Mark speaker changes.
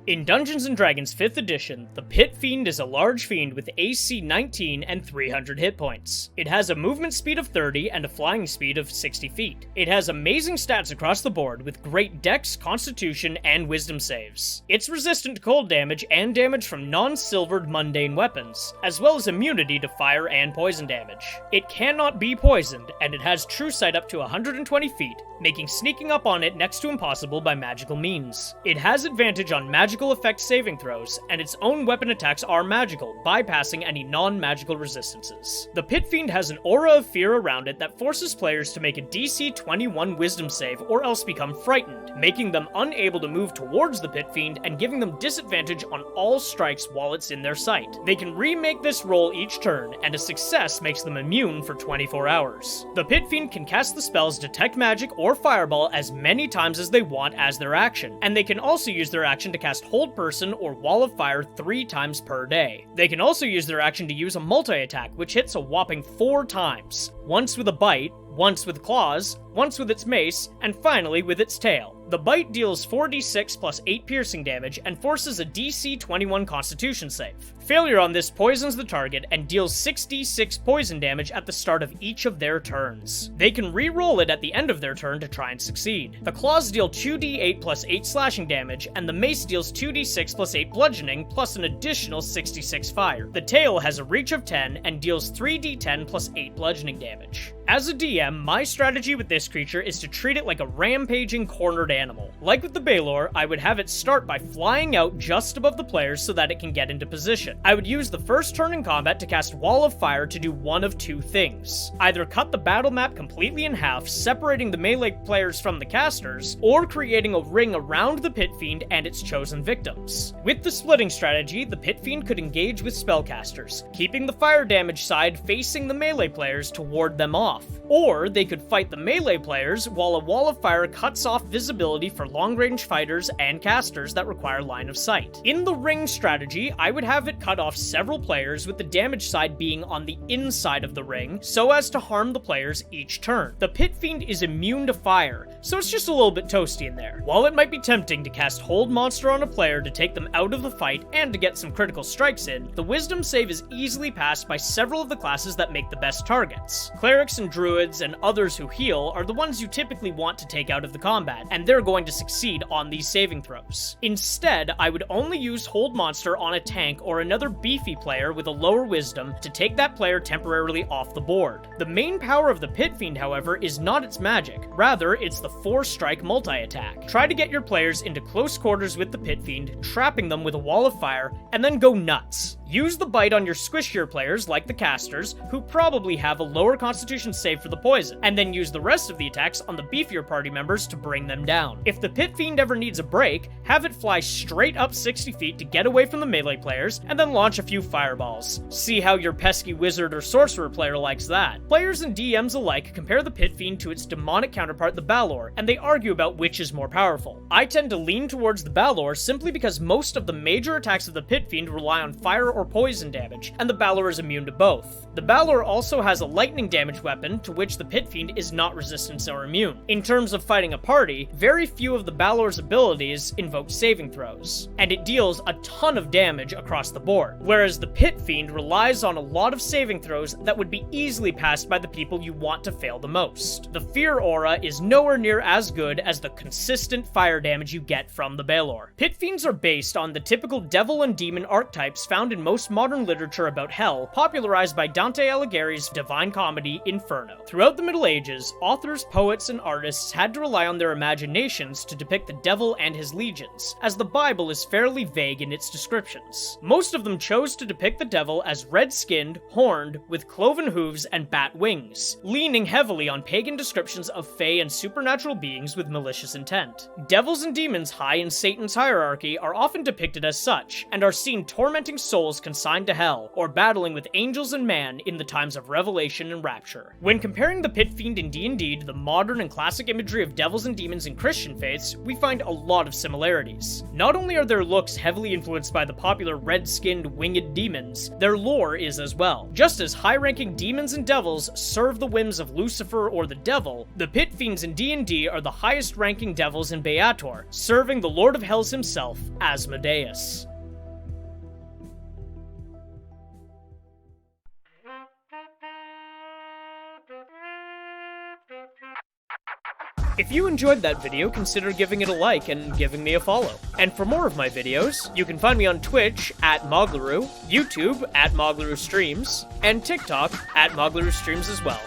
Speaker 1: In Dungeons & Dragons 5th edition, the Pit Fiend is a large fiend with AC 19 and 300 hit points. It has a movement speed of 30 and a flying speed of 60 feet. It has amazing stats across the board with great dex, constitution, and wisdom saves. It's resistant to cold damage and damage from non-silvered mundane weapons, as well as immunity to fire and poison damage. It cannot be poisoned, and it has true sight up to 120 feet, making sneaking up on it next to impossible by magical means. It has advantage on magical effect saving throws, and its own weapon attacks are magical, bypassing any non-magical resistances. The Pit Fiend has an aura of fear around it that forces players to make a DC 21 wisdom save or else become frightened, making them unable to move towards the Pit Fiend and giving them disadvantage on all strikes while it's in their sight. They can remake this roll each turn, and a success makes them immune for 24 hours. The Pit Fiend can cast the spells Detect Magic or Fireball as many times as they want as their action, and they can also use their action to cast Hold Person or Wall of Fire 3 times per day. They can also use their action to use a multi-attack, which hits a whopping 4 times, once with a bite, once with claws, once with its mace, and finally with its tail. The bite deals 4d6 plus 8 piercing damage and forces a DC 21 constitution save. Failure on this poisons the target and deals 6d6 poison damage at the start of each of their turns. They can re-roll it at the end of their turn to try and succeed. The claws deal 2d8 plus 8 slashing damage, and the mace deals 2d6 plus 8 bludgeoning plus an additional 66 fire. The tail has a reach of 10 and deals 3d10 plus 8 bludgeoning damage. As a DM, my strategy with this creature is to treat it like a rampaging cornered animal. Like with the Balor, I would have it start by flying out just above the players so that it can get into position. I would use the first turn in combat to cast Wall of Fire to do one of two things. Either cut the battle map completely in half, separating the melee players from the casters, or creating a ring around the Pit Fiend and its chosen victims. With the splitting strategy, the Pit Fiend could engage with spellcasters, keeping the fire damage side facing the melee players to ward them off. Or they could fight the melee players while a Wall of Fire cuts off visibility for long-range fighters and casters that require line of sight. In the ring strategy, I would have it cut off several players with the damage side being on the inside of the ring so as to harm the players each turn. The Pit Fiend is immune to fire, so it's just a little bit toasty in there. While it might be tempting to cast Hold Monster on a player to take them out of the fight and to get some critical strikes in, the wisdom save is easily passed by several of the classes that make the best targets. Clerics and druids and others who heal are the ones you typically want to take out of the combat, and they're going to succeed on these saving throws. Instead, I would only use Hold Monster on a tank or another beefy player with a lower wisdom to take that player temporarily off the board. The main power of the Pit Fiend, however, is not its magic. Rather, it's the 4-strike multi-attack. Try to get your players into close quarters with the Pit Fiend, trapping them with a Wall of Fire, and then go nuts. Use the bite on your squishier players, like the casters, who probably have a lower constitution save for the poison, and then use the rest of the attacks on the beefier party members to bring them down. If the Pit Fiend ever needs a break, have it fly straight up 60 feet to get away from the melee players, and then launch a few fireballs. See how your pesky wizard or sorcerer player likes that. Players and DMs alike compare the Pit Fiend to its demonic counterpart the Balor, and they argue about which is more powerful. I tend to lean towards the Balor simply because most of the major attacks of the Pit Fiend rely on fire or poison damage, and the Balor is immune to both. The Balor also has a lightning damage weapon to which the Pit Fiend is not resistant or immune. In terms of fighting a party, very few of the Balor's abilities invoke saving throws, and it deals a ton of damage across the board, whereas the Pit Fiend relies on a lot of saving throws that would be easily passed by the people you want to fail the most. The Fear aura is nowhere near as good as the consistent fire damage you get from the Balor. Pit Fiends are based on the typical devil and demon archetypes found in most modern literature about hell, popularized by Dante Alighieri's Divine Comedy, Inferno. Throughout the Middle Ages, authors, poets, and artists had to rely on their imaginations to depict the devil and his legions, as the Bible is fairly vague in its descriptions. Most of them chose to depict the devil as red-skinned, horned, with cloven hooves and bat wings, leaning heavily on pagan descriptions of fae and supernatural beings with malicious intent. Devils and demons high in Satan's hierarchy are often depicted as such, and are seen tormenting souls consigned to hell, or battling with angels and man in the times of Revelation and Rapture. When comparing the Pit Fiend in D&D to the modern and classic imagery of devils and demons in Christian faiths, we find a lot of similarities. Not only are their looks heavily influenced by the popular red-skinned black-skinned winged demons, their lore is as well. Just as high-ranking demons and devils serve the whims of Lucifer or the devil, the Pit Fiends in D&D are the highest-ranking devils in Beator, serving the Lord of Hells himself, Asmodeus. If you enjoyed that video, consider giving it a like and giving me a follow. And for more of my videos, you can find me on Twitch @Moglaroo, YouTube @MoglarooStreams, and TikTok @MoglarooStreams as well.